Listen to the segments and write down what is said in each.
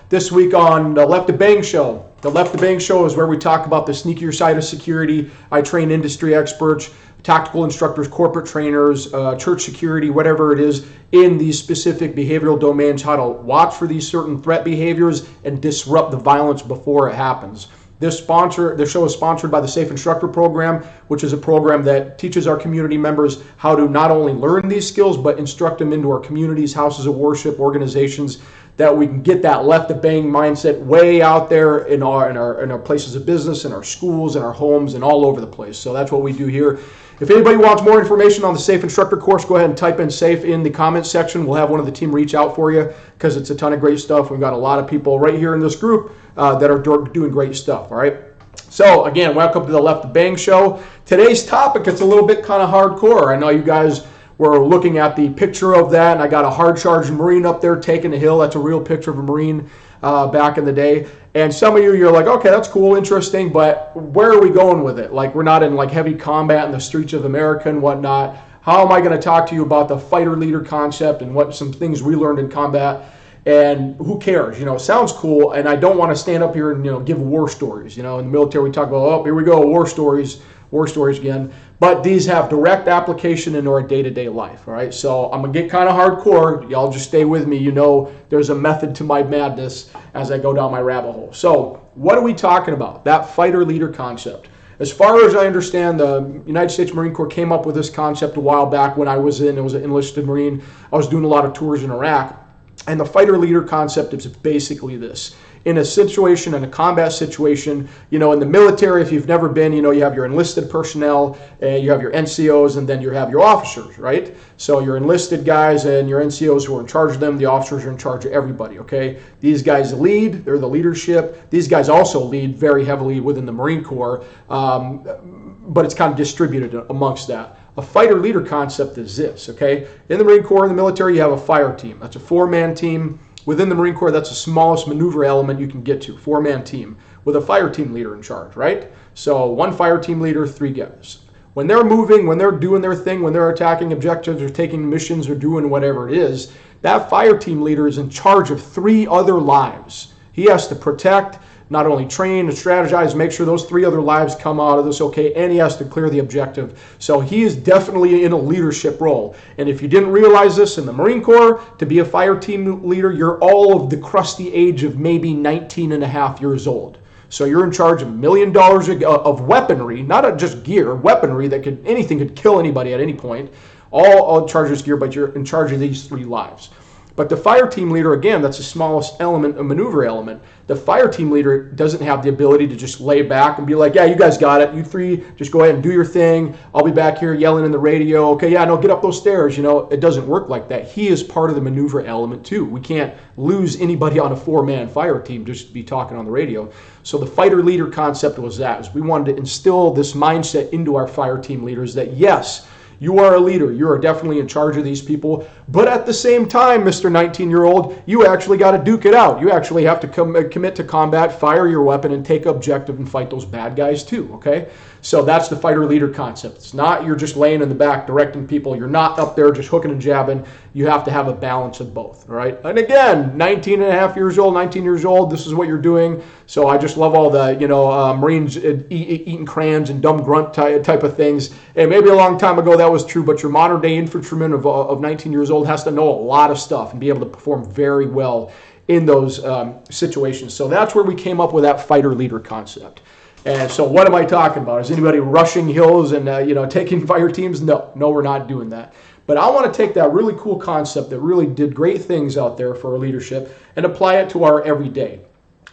this week on the Left to Bang Show. The Left to Bang Show is where we talk about the sneakier side of security. I train industry experts, tactical instructors, corporate trainers, church security, whatever it is, in these specific behavioral domains, how to watch for these certain threat behaviors and disrupt the violence before it happens. This show is sponsored by the Safe Instructor Program, which is a program that teaches our community members how to not only learn these skills, but instruct them into our communities, houses of worship, organizations, that we can get that left to bang mindset way out there in our places of business, in our schools, in our homes, and all over the place. So that's what we do here. If anybody wants more information on the Safe Instructor course, go ahead and type in SAFE in the comments section. We'll have one of the team reach out for you because it's a ton of great stuff. We've got a lot of people right here in this group that are doing great stuff, all right? So, again, welcome to the Left to Bang Show. Today's topic, it's a little bit kind of hardcore. I know you guys were looking at the picture of that, and I got a hard-charged Marine up there taking a hill. That's a real picture of a Marine back in the day. And some of you're like, okay, that's cool, interesting, but where are we going with it? Like, we're not in like heavy combat in the streets of America and whatnot. How am I going to talk to you about the fighter-leader concept and what some things we learned in combat? And who cares? It sounds cool, and I don't want to stand up here and give war stories. In the military we talk about, oh, here we go, war stories again. But these have direct application into our day-to-day life, all right? So I'm going to get kind of hardcore. Y'all just stay with me. There's a method to my madness as I go down my rabbit hole. So what are we talking about? That fighter-leader concept. As far as I understand, the United States Marine Corps came up with this concept a while back when I was an enlisted Marine. I was doing a lot of tours in Iraq. And the fighter-leader concept is basically this. In a situation, in a combat situation, in the military, if you've never been, you have your enlisted personnel, you have your NCOs, and then you have your officers, right? So your enlisted guys and your NCOs who are in charge of them, the officers are in charge of everybody, okay? These guys lead, they're the leadership. These guys also lead very heavily within the Marine Corps, but it's kind of distributed amongst that. A fighter-leader concept is this, okay? In the Marine Corps, in the military, you have a fire team. That's a 4-man team. Within the Marine Corps, that's the smallest maneuver element you can get to, 4-man team, with a fire team leader in charge, right? So 1 fire team leader, 3 guys. When they're moving, when they're doing their thing, when they're attacking objectives or taking missions or doing whatever it is, that fire team leader is in charge of 3 other lives. He has to protect, not only train and strategize, make sure those 3 other lives come out of this okay, and he has to clear the objective. So he is definitely in a leadership role. And if you didn't realize this in the Marine Corps, to be a fire team leader, you're all of the crusty age of maybe 19 and a half years old. So you're in charge of $1 million of weaponry, not just gear, weaponry that anything could kill anybody at any point. All in charge of this gear, but you're in charge of these 3 lives. But the fire team leader, again, that's the smallest element, a maneuver element. The fire team leader doesn't have the ability to just lay back and be like, yeah, you guys got it. You 3, just go ahead and do your thing. I'll be back here yelling in the radio. Okay, yeah, no, get up those stairs. It doesn't work like that. He is part of the maneuver element too. We can't lose anybody on a 4-man fire team just be talking on the radio. So the fighter leader concept was that. Is we wanted to instill this mindset into our fire team leaders that, yes, you are a leader. You are definitely in charge of these people. But at the same time, Mr. 19-year-old, you actually got to duke it out. You actually have to commit to combat, fire your weapon, and take objective and fight those bad guys too, okay? So that's the fighter leader concept. It's not you're just laying in the back directing people. You're not up there just hooking and jabbing. You have to have a balance of both, all right? And again, 19 and a half years old, 19 years old, this is what you're doing. So I just love all the, Marines eating crayons and dumb grunt type of things. And maybe a long time ago that was true, but your modern day infantryman of 19 years old has to know a lot of stuff and be able to perform very well in those situations. So that's where we came up with that fighter leader concept. And so what am I talking about? Is anybody rushing hills and taking fire teams? No, we're not doing that. But I want to take that really cool concept that really did great things out there for our leadership and apply it to our everyday.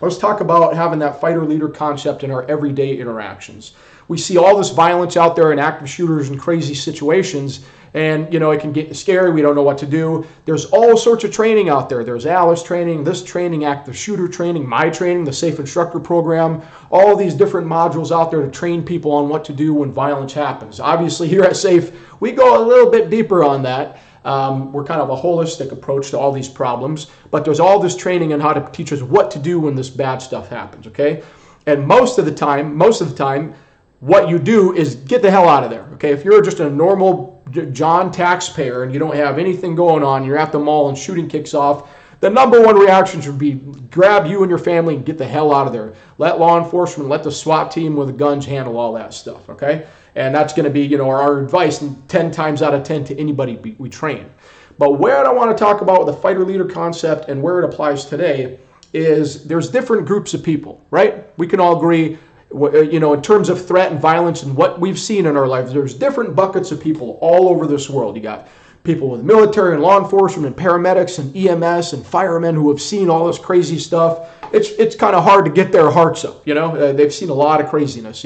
Let's talk about having that fighter leader concept in our everyday interactions. We see all this violence out there in active shooters and crazy situations, and it can get scary. We don't know what to do. There's all sorts of training out there. There's Alice training, this training, active shooter training, my training, the Safe Instructor Program, all these different modules out there to train people on what to do when violence happens. Obviously, here at Safe, we go a little bit deeper on that. We're kind of a holistic approach to all these problems, but there's all this training on how to teach us what to do when this bad stuff happens, okay? And most of the time, what you do is get the hell out of there, okay? If you're just a normal John taxpayer and you don't have anything going on, you're at the mall and shooting kicks off, the number one reaction should be grab you and your family and get the hell out of there. Let law enforcement, let the SWAT team with the guns handle all that stuff, okay? And that's going to be, our advice 10 times out of 10 to anybody we train. But where I want to talk about the fighter leader concept and where it applies today is there's different groups of people, right? We can all agree, in terms of threat and violence and what we've seen in our lives, there's different buckets of people all over this world. You got people with military and law enforcement and paramedics and EMS and firemen who have seen all this crazy stuff. It's kind of hard to get their hearts up, they've seen a lot of craziness,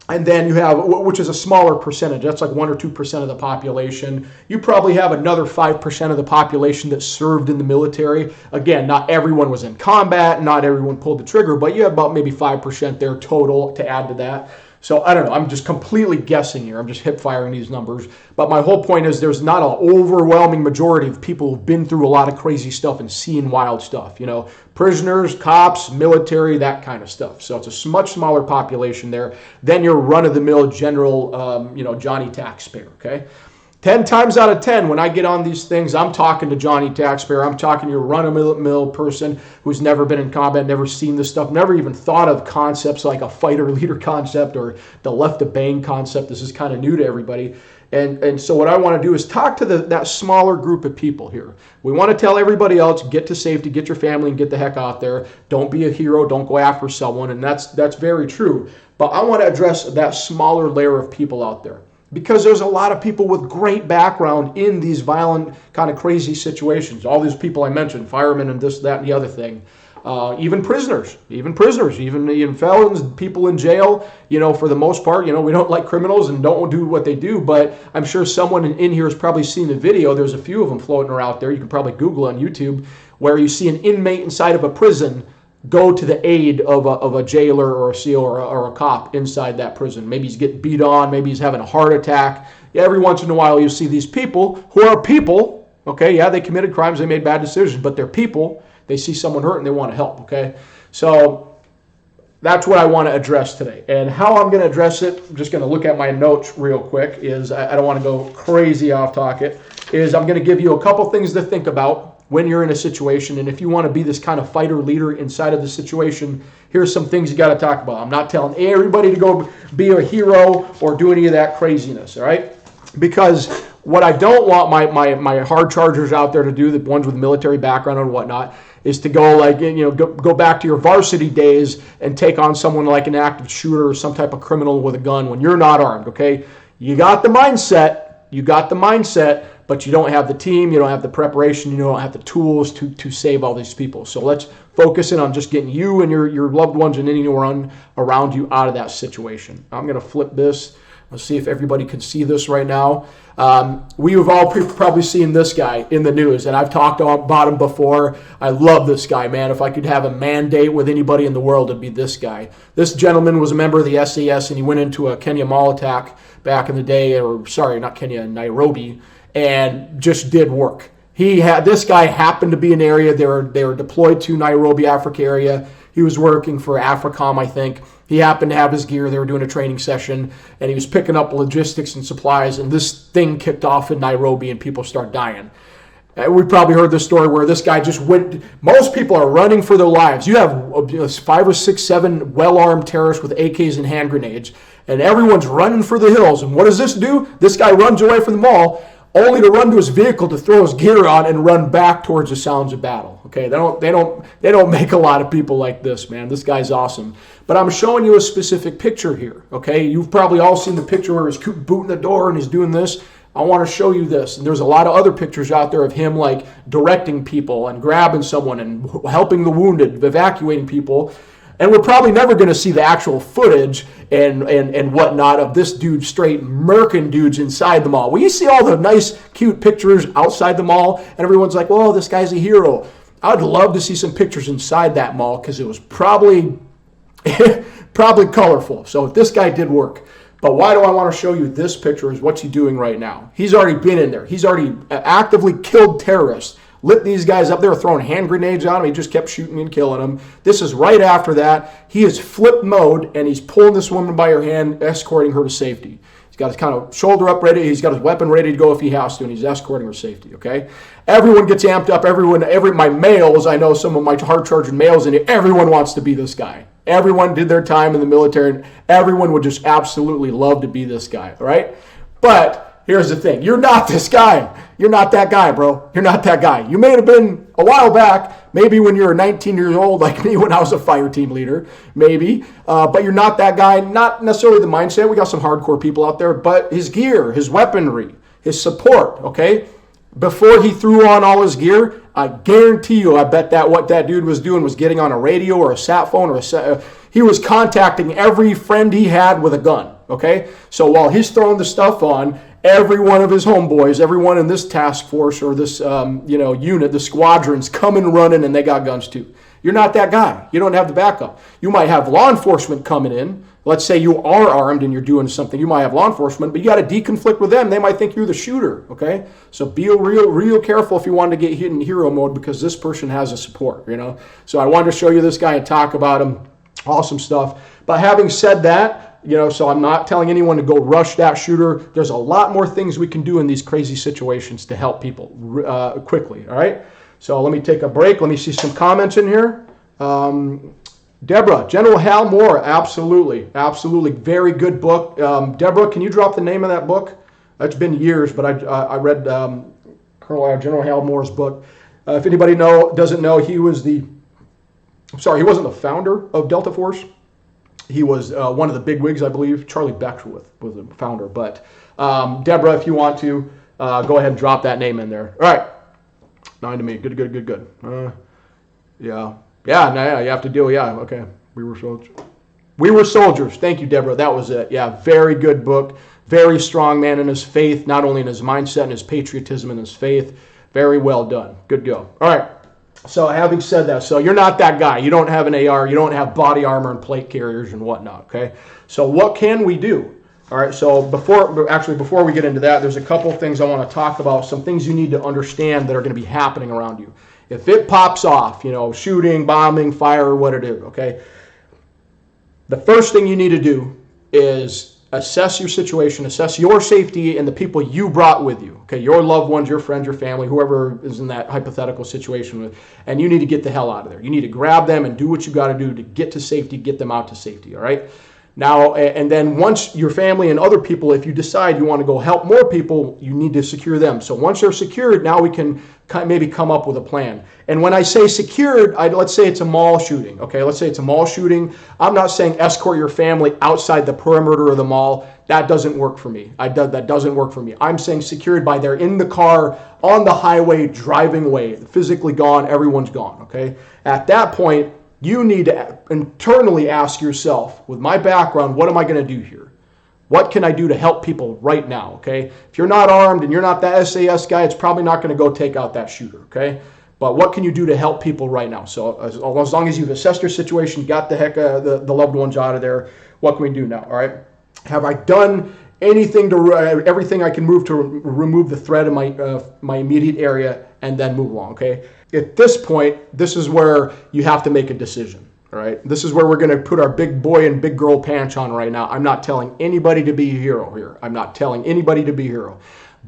and then you have, which is a smaller percentage, that's like 1 or 2% of the population. You probably have another 5% of the population that served in the military. Again, not everyone was in combat, not everyone pulled the trigger, but you have about maybe 5% there total to add to that. So I don't know, I'm just completely guessing here. I'm just hip firing these numbers. But my whole point is there's not an overwhelming majority of people who've been through a lot of crazy stuff and seen wild stuff. Prisoners, cops, military, that kind of stuff. So it's a much smaller population there than your run-of-the-mill general, Johnny Taxpayer, okay? 10 times out of 10, when I get on these things, I'm talking to Johnny Taxpayer. I'm talking to your run-of-the-mill person who's never been in combat, never seen this stuff, never even thought of concepts like a fighter leader concept or the left to bang concept. This is kind of new to everybody. And so what I want to do is talk to that smaller group of people here. We want to tell everybody else, get to safety, get your family, and get the heck out there. Don't be a hero. Don't go after someone. And that's very true. But I want to address that smaller layer of people out there, because there's a lot of people with great background in these violent, kind of crazy situations. All these people I mentioned, firemen and this, that, and the other thing. Even prisoners, even felons, people in jail, for the most part, we don't like criminals and don't do what they do, but I'm sure someone in here has probably seen a video. There's a few of them floating around there. You can probably Google on YouTube, where you see an inmate inside of a prison go to the aid of a jailer or a SEAL or a cop inside that prison. Maybe he's getting beat on, maybe he's having a heart attack. Every once in a while you see these people who are people, okay, yeah, they committed crimes, they made bad decisions, but they're people. They see someone hurt and they want to help, okay? So that's what I want to address today. And how I'm going to address it, I'm just going to look at my notes real quick, is I don't want to go crazy off topic, is I'm going to give you a couple things to think about when you're in a situation. And if you want to be this kind of fighter leader inside of the situation, here's some things you got to talk about. I'm not telling everybody to go be a hero or do any of that craziness, all right? Because what I don't want my hard chargers out there to do, the ones with military background and whatnot, is to go go back to your varsity days and take on someone like an active shooter or some type of criminal with a gun when you're not armed, okay? You got the mindset, but you don't have the team, you don't have the preparation, you don't have the tools to save all these people. So let's focus in on just getting you and your loved ones and anyone around you out of that situation. I'm going to flip this. Let's see if everybody can see this right now. We have all probably seen this guy in the news, and I've talked about him before. I love this guy, man. If I could have a mandate with anybody in the world, it'd be this guy. This gentleman was a member of the SAS, and he went into a Kenya mall attack back in the day, Nairobi, and just did work. This guy happened to be an area they were deployed to, Nairobi, Africa area. He was working for AFRICOM, I think. He happened to have his gear. They were doing a training session, and he was picking up logistics and supplies, and this thing kicked off in Nairobi, and people start dying. We probably heard this story where this guy just went. Most people are running for their lives. You have 5 or 6, 7 well-armed terrorists with AKs and hand grenades, and everyone's running for the hills. And what does this do? This guy runs away from the mall, only to run to his vehicle to throw his gear on and run back towards the sounds of battle. Okay, they don't make a lot of people like this, man. This guy's awesome. But I'm showing you a specific picture here. Okay, you've probably all seen the picture where he's booting the door and he's doing this. I want to show you this. And there's a lot of other pictures out there of him like directing people and grabbing someone and helping the wounded, evacuating people. And we're probably never going to see the actual footage and whatnot of this dude straight murking dudes inside the mall. Well, you see all the nice, cute pictures outside the mall, and everyone's like, "Whoa, this guy's a hero." I'd love to see some pictures inside that mall because it was probably colorful. So this guy did work. But why do I want to show you this picture is what's he doing right now. He's already been in there. He's already actively killed terrorists. Lit these guys up. They were throwing hand grenades on him. He just kept shooting and killing them. This is right after that. He is flip mode, and he's pulling this woman by her hand, escorting her to safety. He's got his kind of shoulder up ready. He's got his weapon ready to go if he has to, and he's escorting her safety, okay? Everyone gets amped up. My males, I know some of my hard-charging males in here, everyone wants to be this guy. Everyone did their time in the military, and everyone would just absolutely love to be this guy, all right? But here's the thing. You're not this guy. You're not that guy, bro. You're not that guy. You may have been a while back, maybe when you were 19 years old, like me when I was a fire team leader, maybe. But you're not that guy. Not necessarily the mindset. We got some hardcore people out there. But his gear, his weaponry, his support, okay? Before he threw on all his gear, I guarantee you, I bet that what that dude was doing was getting on a radio or a sat phone or he was contacting every friend he had with a gun, okay? So while he's throwing the stuff on, every one of his homeboys, everyone in this task force or this unit, the squadron's coming running, and they got guns too. You're not that guy. You don't have the backup. You might have law enforcement coming in. Let's say you are armed and you're doing something. You might have law enforcement, but you got to deconflict with them. They might think you're the shooter, okay? So be real careful if you want to get hit in hero mode, because this person has a support, So I wanted to show you this guy and talk about him. Awesome stuff. But having said that, so I'm not telling anyone to go rush that shooter. There's a lot more things we can do in these crazy situations to help people quickly, all right? So let me take a break. Let me see some comments in here. Deborah, General Hal Moore, absolutely. Very good book. Deborah, can you drop the name of that book? It's been years, but I read General Hal Moore's book. If anybody doesn't know, he wasn't the founder of Delta Force. He was one of the big wigs, I believe. Charlie Beckwith was the founder. But Deborah, if you want to, go ahead and drop that name in there. All right. 9 to me. Good. Yeah, you have to deal. Yeah, okay. We were soldiers. Thank you, Deborah. That was it. Yeah, very good book. Very strong man in his faith, not only in his mindset and his patriotism and his faith. Very well done. Good go. All right. So having said that, so you're not that guy. You don't have an AR. You don't have body armor and plate carriers and whatnot, okay? So what can we do? All right, so before we get into that, there's a couple things I want to talk about, some things you need to understand that are going to be happening around you. If it pops off, shooting, bombing, fire, what it is, okay? The first thing you need to do is assess your situation, assess your safety and the people you brought with you, okay? Your loved ones, your friends, your family, whoever is in that hypothetical situation with, and you need to get the hell out of there. You need to grab them and do what you got to do to get to safety, get them out to safety, all right? Now, and then once your family and other people, if you decide you want to go help more people, you need to secure them. So once they're secured, now we can maybe come up with a plan. And when I say secured, let's say it's a mall shooting, okay? Let's say it's a mall shooting. I'm not saying escort your family outside the perimeter of the mall. That doesn't work for me. That doesn't work for me. I'm saying secured by they're in the car, on the highway, driving away, physically gone, everyone's gone, okay? At that point, you need to internally ask yourself, with my background, what am I going to do here? What can I do to help people right now, okay? If you're not armed and you're not that SAS guy, it's probably not going to go take out that shooter, okay? But what can you do to help people right now? So as long as you've assessed your situation, got the loved ones out of there, what can we do now, all right? Have I done anything everything I can move to remove the threat in my immediate area and then move along, okay? At this point, this is where you have to make a decision, all right? This is where we're going to put our big boy and big girl pants on right now. I'm not telling anybody to be a hero here. I'm not telling anybody to be a hero.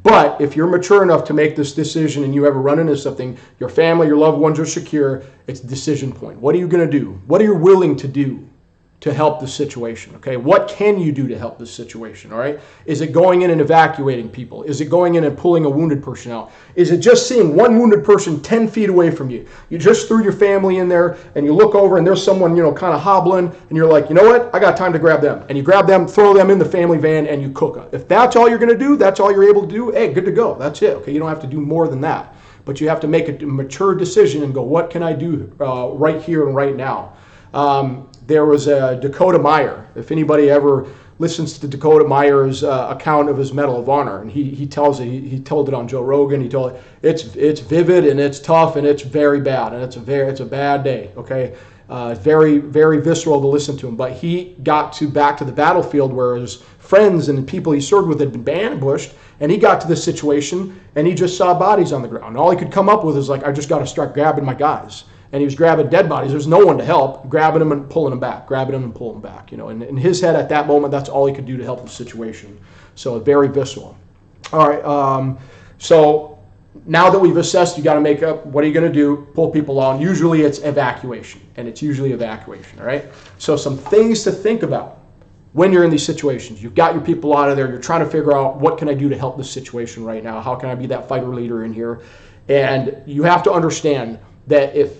But if you're mature enough to make this decision and you ever run into something, your family, your loved ones are secure, it's a decision point. What are you going to do? What are you willing to do to help the situation, okay? What can you do to help this situation, all right? Is it going in and evacuating people? Is it going in and pulling a wounded person out? Is it just seeing one wounded person 10 feet away from you? You just threw your family in there and you look over and there's someone, kind of hobbling and you're like, you know what? I got time to grab them. And you grab them, throw them in the family van and you cook them. If that's all you're going to do, that's all you're able to do, hey, good to go. That's it, okay? You don't have to do more than that. But you have to make a mature decision and go, what can I do right here and right now? There was a Dakota Meyer. If anybody ever listens to Dakota Meyer's account of his Medal of Honor, and he tells it, he told it on Joe Rogan. He told it, it's vivid and it's tough and it's very bad and it's a bad day. Okay, very visceral to listen to him. But he got back to the battlefield where his friends and the people he served with had been ambushed, and he got to this situation and he just saw bodies on the ground. And all he could come up with is like, I just got to start grabbing my guys. and he was grabbing dead bodies. There's no one to help, grabbing them and pulling them back, And in his head at that moment, that's all he could do to help the situation. So very visceral. All right, so now that we've assessed, you got to make up, what are you going to do? Pull people on. Usually it's evacuation, all right? So some things to think about when you're in these situations. You've got your people out of there. You're trying to figure out, what can I do to help this situation right now? How can I be that fighter leader in here? And you have to understand that if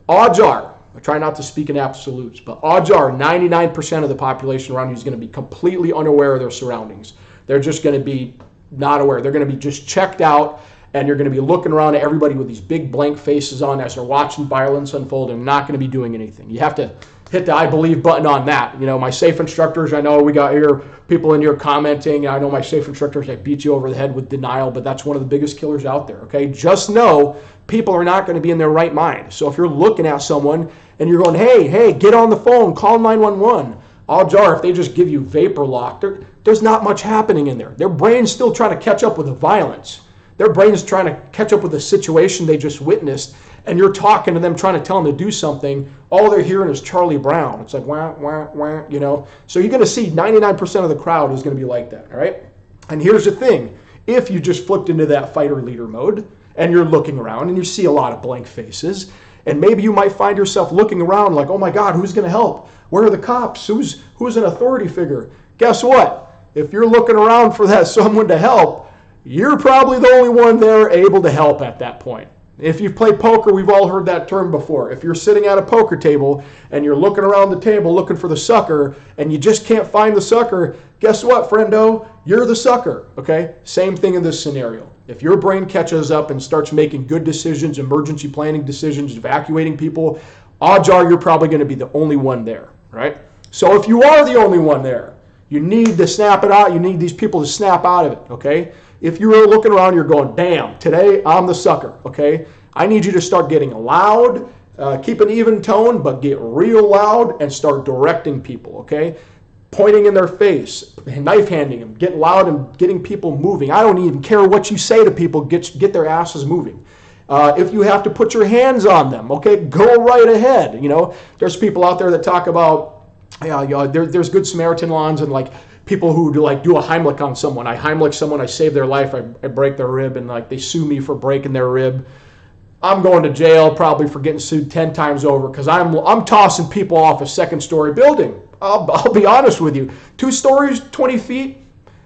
odds are, I try not to speak in absolutes, but odds are 99% of the population around you is going to be completely unaware of their surroundings. They're just going to be not aware. They're going to be just checked out, and you're going to be looking around at everybody with these big blank faces on as they're watching violence unfold and not going to be doing anything. You have to hit the I believe button on that. My safe instructors, I know we got here people in here commenting. I know my safe instructors, I beat you over the head with denial, but that's one of the biggest killers out there, okay? Just know people are not going to be in their right mind. So if you're looking at someone and you're going, hey, get on the phone, call 911, odds are if they just give you vapor lock, there's not much happening in there. Their brain's still trying to catch up with the violence. Their brain's trying to catch up with the situation they just witnessed, and you're talking to them, trying to tell them to do something. All they're hearing is Charlie Brown. It's like, wah, wah, wah, So you're going to see 99% of the crowd is going to be like that, all right? And here's the thing. If you just flipped into that fighter leader mode, and you're looking around, and you see a lot of blank faces, and maybe you might find yourself looking around like, oh my God, who's going to help? Where are the cops? Who's an authority figure? Guess what? If you're looking around for that someone to help, you're probably the only one there able to help at that point. If you've played poker, we've all heard that term before. If you're sitting at a poker table and you're looking around the table looking for the sucker and you just can't find the sucker, guess what, friendo? You're the sucker, okay? Same thing in this scenario. If your brain catches up and starts making good decisions, emergency planning decisions, evacuating people, odds are you're probably going to be the only one there, right? So if you are the only one there, you need to snap it out. You need these people to snap out of it, okay? If you're looking around, you're going, damn, today I'm the sucker, okay? I need you to start getting loud, keep an even tone, but get real loud and start directing people, okay? Pointing in their face, knife handing them, get loud and getting people moving. I don't even care what you say to people, get their asses moving. If you have to put your hands on them, okay, go right ahead. There's people out there that talk about, there's Good Samaritan laws and like people who do a Heimlich on someone. I Heimlich someone, I save their life, I break their rib, and they sue me for breaking their rib. I'm going to jail probably for getting sued 10 times over because I'm tossing people off a second-story building. I'll be honest with you. 2 stories, 20 feet,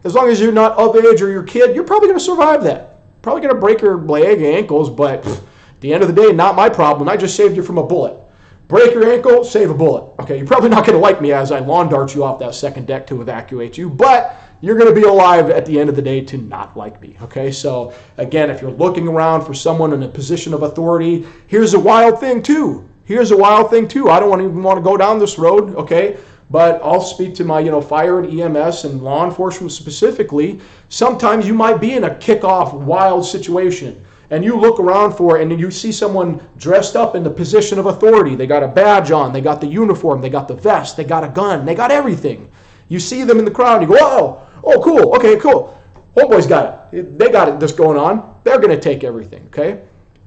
as long as you're not of age or your kid, you're probably going to survive that. Probably going to break your leg, ankles, but at the end of the day, not my problem. I just saved you from a bullet. Break your ankle, save a bullet. Okay, you're probably not going to like me as I lawn dart you off that second deck to evacuate you, but you're going to be alive at the end of the day to not like me. Okay, so again, if you're looking around for someone in a position of authority, here's a wild thing too. I don't even want to go down this road, okay? But I'll speak to my, fire and EMS and law enforcement specifically. Sometimes you might be in a kickoff wild situation. And you look around for it and you see someone dressed up in the position of authority. They got a badge on, they got the uniform, they got the vest, they got a gun, they got everything. You see them in the crowd and you go, oh, cool, okay, cool. Homeboys got it. They got it, this going on. They're going to take everything, okay?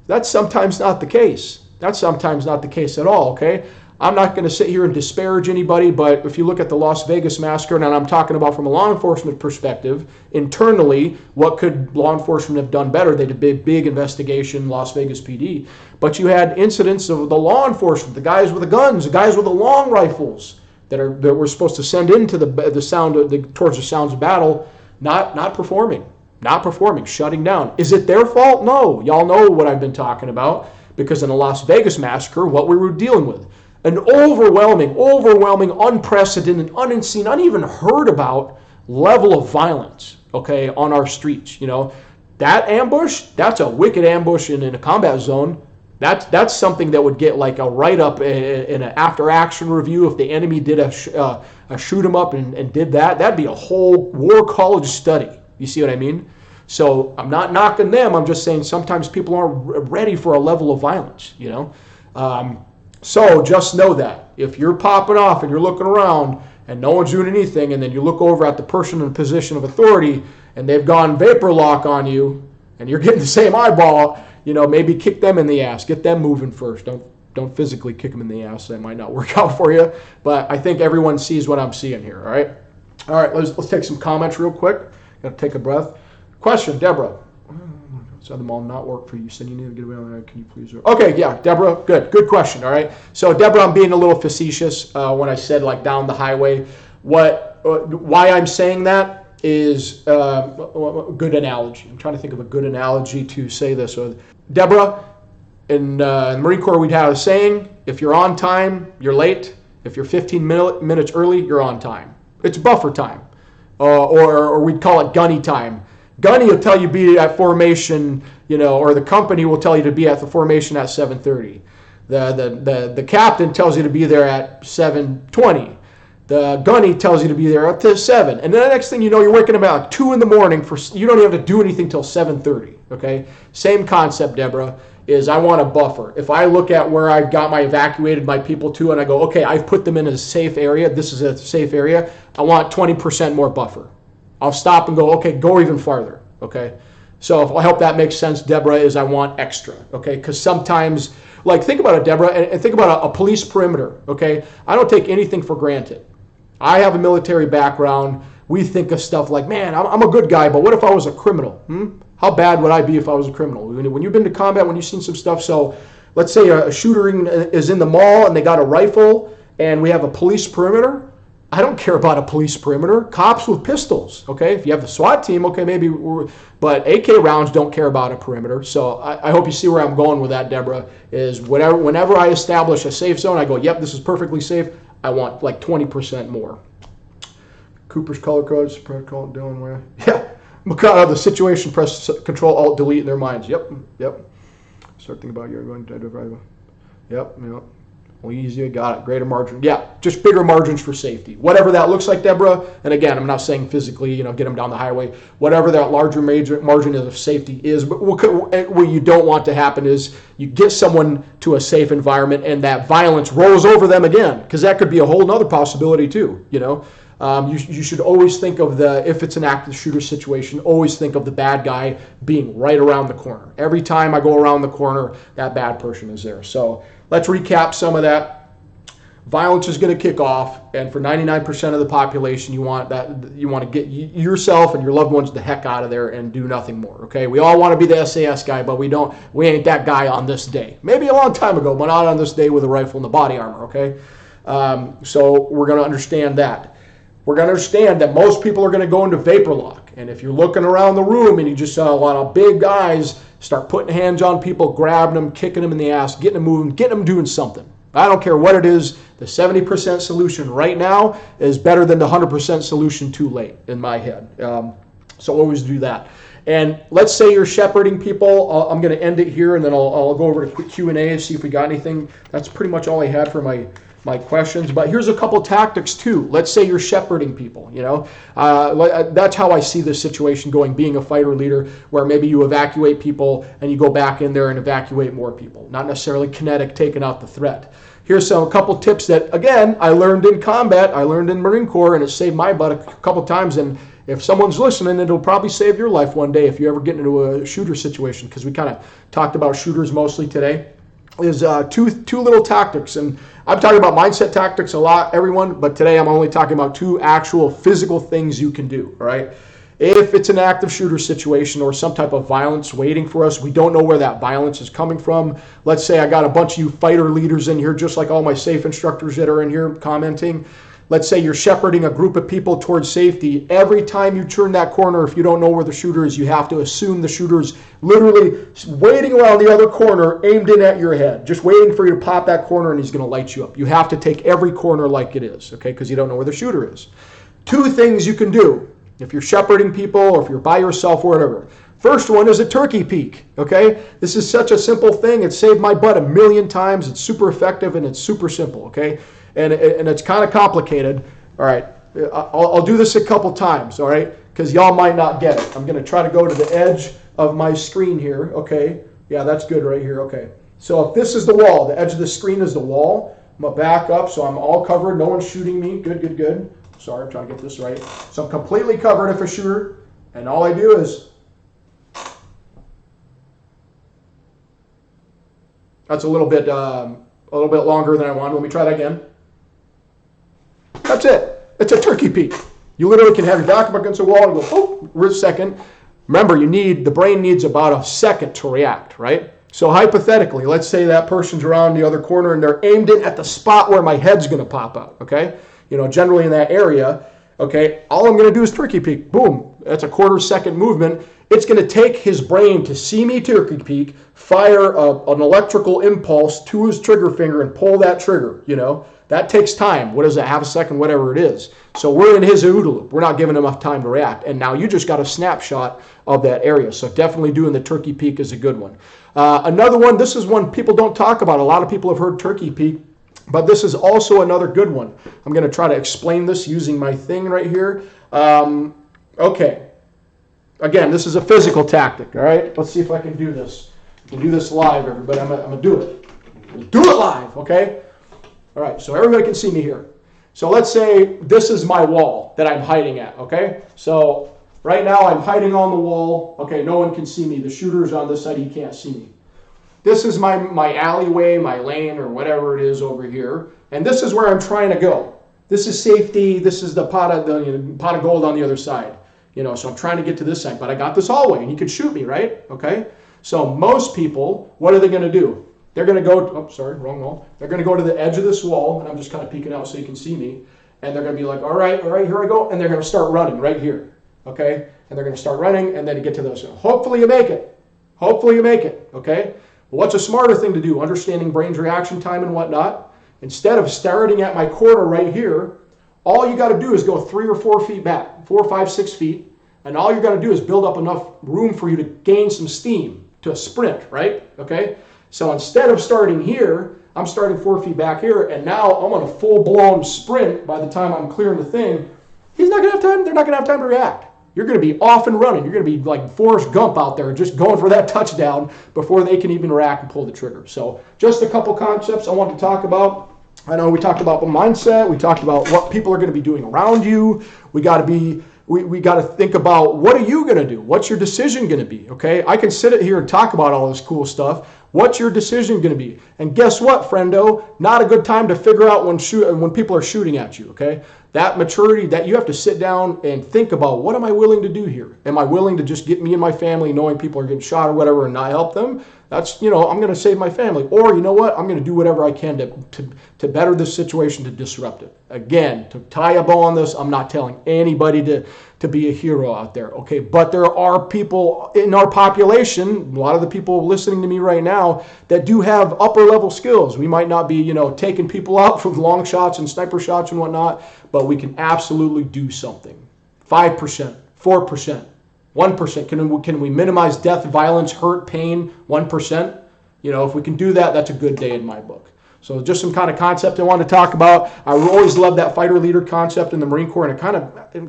That's sometimes not the case. That's sometimes not the case at all, okay? I'm not going to sit here and disparage anybody, but if you look at the Las Vegas massacre, and I'm talking about from a law enforcement perspective, internally, what could law enforcement have done better? They did a big investigation, Las Vegas PD. But you had incidents of the law enforcement, the guys with the guns, the guys with the long rifles that were supposed to send into the sound towards the sounds of battle, not performing, shutting down. Is it their fault? No. Y'all know what I've been talking about, because in the Las Vegas massacre, what we were dealing with. An overwhelming, unprecedented, unseen, uneven heard about level of violence, okay, on our streets. That ambush, that's a wicked ambush in a combat zone. That's something that would get a write-up in an after-action review if the enemy did a shoot 'em up and did that. That'd be a whole war college study. You see what I mean? So I'm not knocking them. I'm just saying sometimes people aren't ready for a level of violence, So just know that if you're popping off and you're looking around and no one's doing anything, and then you look over at the person in a position of authority and they've gone vapor lock on you and you're getting the same eyeball, maybe kick them in the ass, get them moving first. Don't physically kick them in the ass. That might not work out for you, but I think everyone sees what I'm seeing here. All right. Let's take some comments real quick. Got to take a breath. Question, Deborah. So the mall not work for you. You said you need to get away on that. Can you please? Okay, yeah, Deborah. Good question. All right. So Deborah, I'm being a little facetious when I said like down the highway. Why I'm saying that is a good analogy. I'm trying to think of a good analogy to say this. So Deborah, in the Marine Corps, we'd have a saying: if you're on time, you're late. If you're 15 minutes early, you're on time. It's buffer time, or we'd call it gunny time. Gunny will tell you be at formation, or the company will tell you to be at the formation at 7:30. The captain tells you to be there at 7:20. The gunny tells you to be there up to 7. And then the next thing you know, you're waking up at like 2 in the morning. You don't even have to do anything till 7:30. Okay? Same concept, Deborah, is I want a buffer. If I look at where I've got evacuated my people to, and I go, okay, I've put them in a safe area. This is a safe area. I want 20% more buffer. I'll stop and go, okay, go even farther, okay? So I hope that makes sense, Deborah, is I want extra, okay? Because sometimes, like think about it, Deborah, and think about a police perimeter, okay? I don't take anything for granted. I have a military background. We think of stuff like, man, I'm a good guy, but what if I was a criminal? How bad would I be if I was a criminal? When you've been to combat, when you've seen some stuff, so let's say a shooter is in the mall and they got a rifle and we have a police perimeter. I don't care about a police perimeter. Cops with pistols, okay? If you have the SWAT team, okay, maybe, but AK rounds don't care about a perimeter. So I hope you see where I'm going with that, Deborah, is whenever I establish a safe zone, I go, yep, this is perfectly safe. I want like 20% more. Cooper's color codes, protocol, Dylan, where? Yeah, the situation, press Control, Alt, Delete in their minds. Yep. Start thinking about you're going to drive. Yep. Well, easier, got it. Greater margin. Yeah, just bigger margins for safety. Whatever that looks like, Deborah, and again, I'm not saying physically, get them down the highway. Whatever that larger margin of safety is, but what you don't want to happen is you get someone to a safe environment and that violence rolls over them again, because that could be a whole other possibility too, You should always think of if it's an active shooter situation, always think of the bad guy being right around the corner. Every time I go around the corner, that bad person is there. So let's recap some of that. Violence is going to kick off, and for 99% of the population, you want to get yourself and your loved ones the heck out of there and do nothing more. Okay, we all want to be the SAS guy, but we ain't that guy on this day. Maybe a long time ago, but not on this day with a rifle and the body armor. Okay, so we're going to understand that. We're going to understand that most people are going to go into vapor lock, and if you're looking around the room and you just saw a lot of big guys start putting hands on people, grabbing them, kicking them in the ass, getting them moving, getting them doing something. I don't care what it is. The 70% solution right now is better than the 100% solution too late in my head. So always do that. And let's say you're shepherding people. I'm going to end it here, and then I'll go over to quick Q&A and see if we got anything. That's pretty much all I had for my questions, but here's a couple tactics too. Let's say you're shepherding people, that's how I see this situation going, being a fighter leader, where maybe you evacuate people and you go back in there and evacuate more people, not necessarily kinetic, taking out the threat. Here's a couple tips that, again, I learned in combat, I learned in Marine Corps, and it saved my butt a couple times, and if someone's listening, it'll probably save your life one day if you ever get into a shooter situation, because we kind of talked about shooters mostly today. Is two little tactics, and I'm talking about mindset tactics a lot, everyone, but today I'm only talking about 2 actual physical things you can do, all right? If it's an active shooter situation or some type of violence waiting for us, we don't know where that violence is coming from. Let's say I got a bunch of you fighter leaders in here, just like all my safe instructors that are in here commenting. Let's say you're shepherding a group of people towards safety. Every time you turn that corner, if you don't know where the shooter is, you have to assume the shooter's literally waiting around the other corner, aimed in at your head, just waiting for you to pop that corner, and he's going to light you up. You have to take every corner like it is, okay, because you don't know where the shooter is. 2 things you can do if you're shepherding people or if you're by yourself or whatever. First one is a turkey peek, okay? This is such a simple thing. It saved my butt a million times. It's super effective, and it's super simple, okay? And it's kind of complicated. All right, I'll do this a couple times, all right, because y'all might not get it. I'm going to try to go to the edge of my screen here, okay? Yeah, that's good right here, okay. So if this is the wall, the edge of the screen is the wall, I'm going to back up so I'm all covered. No one's shooting me. Good. Sorry, I'm trying to get this right. So I'm completely covered if a shooter, and all I do is That's a little bit longer than I wanted. Let me try that again. That's it. It's a turkey peek. You literally can have your back up against the wall and go, oh, we're a second. Remember, the brain needs about a second to react, right? So hypothetically, let's say that person's around the other corner and they're aimed in at the spot where my head's going to pop out, okay? Generally in that area, okay? All I'm going to do is turkey peek. Boom. That's a quarter-second movement. It's going to take his brain to see me turkey peek, fire an electrical impulse to his trigger finger and pull that trigger, That takes time. What is it, half a second, whatever it is. So we're in his OODA loop. We're not giving him enough time to react. And now you just got a snapshot of that area. So definitely doing the turkey peek is a good one. Another one, this is one people don't talk about. A lot of people have heard turkey peek, but this is also another good one. I'm going to try to explain this using my thing right here. Okay. Again, this is a physical tactic, all right? Let's see if I can do this. I can do this live, everybody. I'm going to do it. We'll do it live, okay? All right, so everybody can see me here. So let's say this is my wall that I'm hiding at, okay? So right now I'm hiding on the wall. Okay, no one can see me. The shooter's on this side. He can't see me. This is my alleyway, my lane, or whatever it is over here. And this is where I'm trying to go. This is safety. This is the pot of gold on the other side. So I'm trying to get to this side. But I got this hallway, and he could shoot me, right? Okay? So most people, what are they going to do? They're going to go, oh, sorry, wrong wall. They're going to go to the edge of this wall, and I'm just kind of peeking out so you can see me. And they're going to be like, all right, here I go. And they're going to start running right here, okay? And they're going to start running, and then you get to those. Hopefully you make it. Hopefully you make it, okay? Well, what's a smarter thing to do? Understanding brain's reaction time and whatnot. Instead of starting at my corner right here, all you got to do is go 3 or 4 feet back, 4, 5, 6 feet. And all you're going to do is build up enough room for you to gain some steam to sprint, right? Okay? So instead of starting here, I'm starting 4 feet back here, and now I'm on a full-blown sprint by the time I'm clearing the thing. He's not going to have time. They're not going to have time to react. You're going to be off and running. You're going to be like Forrest Gump out there just going for that touchdown before they can even react and pull the trigger. So just a couple concepts I want to talk about. I know we talked about the mindset. We talked about what people are going to be doing around you. We got to think about, what are you going to do? What's your decision going to be? Okay, I can sit here and talk about all this cool stuff. What's your decision going to be? And guess what, friendo? Not a good time to figure out when people are shooting at you. Okay, that maturity, that you have to sit down and think about, what am I willing to do here? Am I willing to just get me and my family, knowing people are getting shot or whatever, and not help them? That's, I'm going to save my family. Or, you know what? I'm going to do whatever I can to better this situation, to disrupt it. Again, to tie a bow on this, I'm not telling anybody to be a hero out there, okay? But there are people in our population, a lot of the people listening to me right now, that do have upper level skills. We might not be, taking people out from long shots and sniper shots and whatnot, but we can absolutely do something. 5%, 4%. 1%. Can we minimize death, violence, hurt, pain? 1%. If we can do that, that's a good day in my book. So just some kind of concept I want to talk about. I always loved that fighter leader concept in the Marine Corps, and it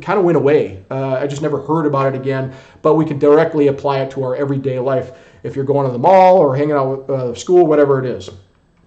kind of went away. I just never heard about it again. But we can directly apply it to our everyday life if you're going to the mall or hanging out with school, whatever it is.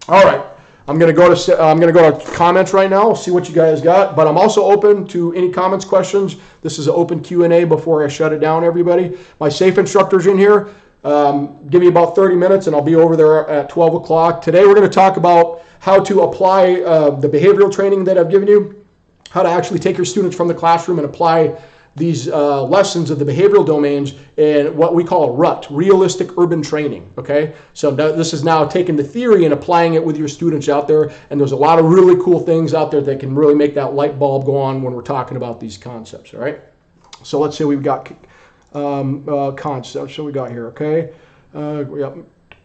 All right. I'm going to go to comments right now. See what you guys got. But I'm also open to any comments, questions. This is an open Q&A before I shut it down, everybody. My SAFE instructor's in here. Give me about 30 minutes, and I'll be over there at 12 o'clock. Today we're going to talk about how to apply the behavioral training that I've given you, how to actually take your students from the classroom and apply these lessons of the behavioral domains in what we call a RUT, realistic urban training, okay? So this is now taking the theory and applying it with your students out there, and there's a lot of really cool things out there that can really make that light bulb go on when we're talking about these concepts, all right? So let's say we've got concepts, so we got here, okay? Yep.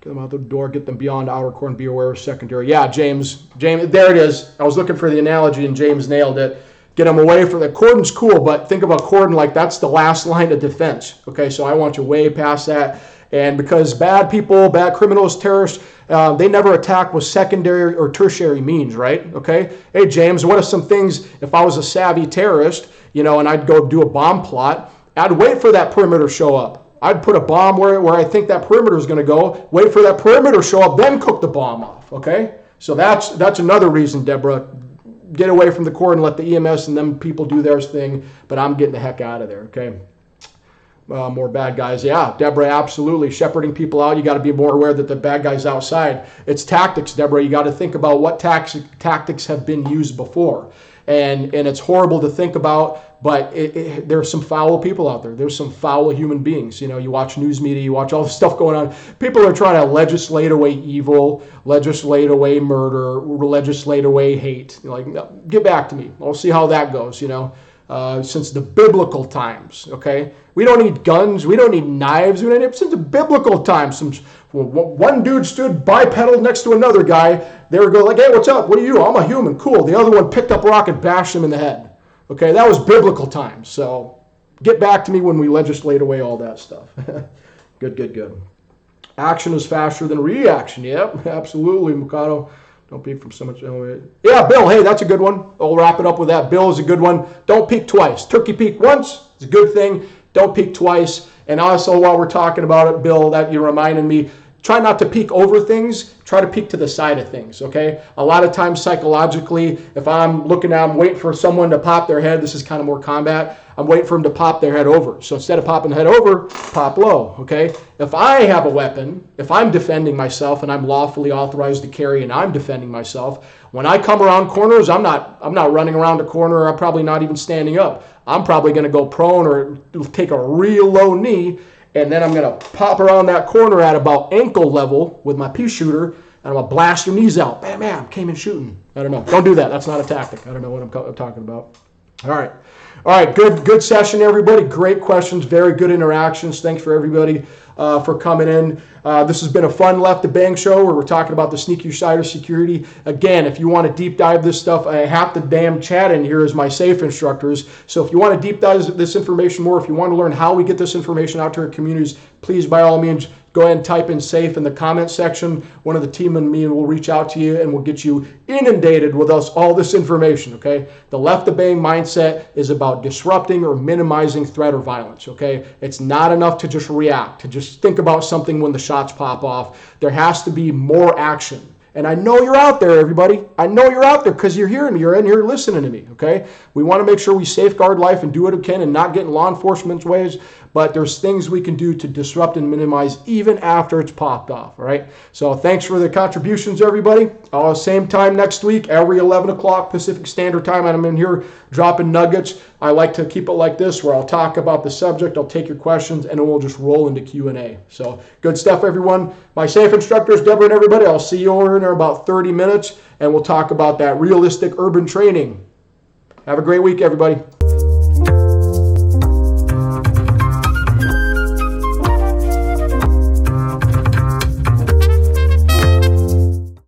Get them out the door, get them beyond outer core and be aware of secondary. Yeah, James, there it is. I was looking for the analogy, and James nailed it. Get them away from the cordon's cool, but think about cordon like that's the last line of defense. Okay, so I want you way past that. And because bad people, bad criminals, terrorists, they never attack with secondary or tertiary means, right? Okay. Hey, James, what are some things if I was a savvy terrorist, and I'd go do a bomb plot? I'd wait for that perimeter to show up. I'd put a bomb where I think that perimeter is going to go. Wait for that perimeter to show up, then cook the bomb off. Okay. So that's another reason, Deborah. Get away from the core and let the EMS and them people do their thing, but I'm getting the heck out of there, okay? More bad guys. Yeah, Deborah, absolutely. Shepherding people out. You got to be more aware that the bad guys outside. It's tactics, Deborah. You got to think about what tactics have been used before. And it's horrible to think about, but there's some foul people out there. There's some foul human beings. You know, you watch news media, you watch all the stuff going on. People are trying to legislate away evil, legislate away murder, legislate away hate. You're like, no, get back to me. I'll see how that goes, you know. Since the biblical times, okay? We don't need guns. We don't need knives. We don't need, since the biblical times. One dude stood bipedal next to another guy. They were going like, hey, what's up? What are you? I'm a human. Cool. The other one picked up a rock and bashed him in the head. Okay, that was biblical times. So get back to me when we legislate away all that stuff. Good. Action is faster than reaction. Yep, absolutely, Mikado. Don't peek from so much. Yeah, Bill, hey, that's a good one. I'll wrap it up with that. Bill is a good one. Don't peek twice. Turkey peek once. It's a good thing. Don't peek twice. And also, while we're talking about it, Bill, that you reminded me, try not to peek over things. Try to peek to the side of things, okay? A lot of times psychologically, if I'm waiting for someone to pop their head, this is kind of more combat, I'm waiting for them to pop their head over. So instead of popping the head over, pop low, okay? If I have a weapon, if I'm defending myself and I'm lawfully authorized to carry and I'm defending myself, when I come around corners, I'm not running around a corner, I'm probably not even standing up. I'm probably going to go prone or take a real low knee, and then I'm going to pop around that corner at about ankle level with my pea shooter, and I'm going to blast your knees out. Bam, bam, came in shooting. I don't know. Don't do that. That's not a tactic. I don't know what I'm talking about. All right, good session, everybody. Great questions, very good interactions. Thanks for everybody for coming in. This has been a fun Left to Bang show where we're talking about the sneakier side of security. Again, if you want to deep dive this stuff, I have to damn chat in here as my safe instructors. So if you want to deep dive this information more, if you want to learn how we get this information out to our communities, please, by all means, go ahead and type in safe in the comment section. One of the team and me will reach out to you and we'll get you inundated with all this information, okay? The Left to Bang mindset is about disrupting or minimizing threat or violence, okay? It's not enough to just react, to just think about something when the shots pop off. There has to be more action. And I know you're out there, everybody. I know you're out there because you're hearing me. You're in here listening to me, okay? We want to make sure we safeguard life and do what we can and not get in law enforcement's ways, but there's things we can do to disrupt and minimize even after it's popped off, all right? So thanks for the contributions, everybody. Same time next week, every 11 o'clock Pacific Standard Time, and I'm in here dropping nuggets. I like to keep it like this where I'll talk about the subject, I'll take your questions, and then we'll just roll into Q&A. So good stuff, everyone. My safe instructors, Deborah and everybody, I'll see you over in about 30 minutes, and we'll talk about that realistic urban training. Have a great week, everybody.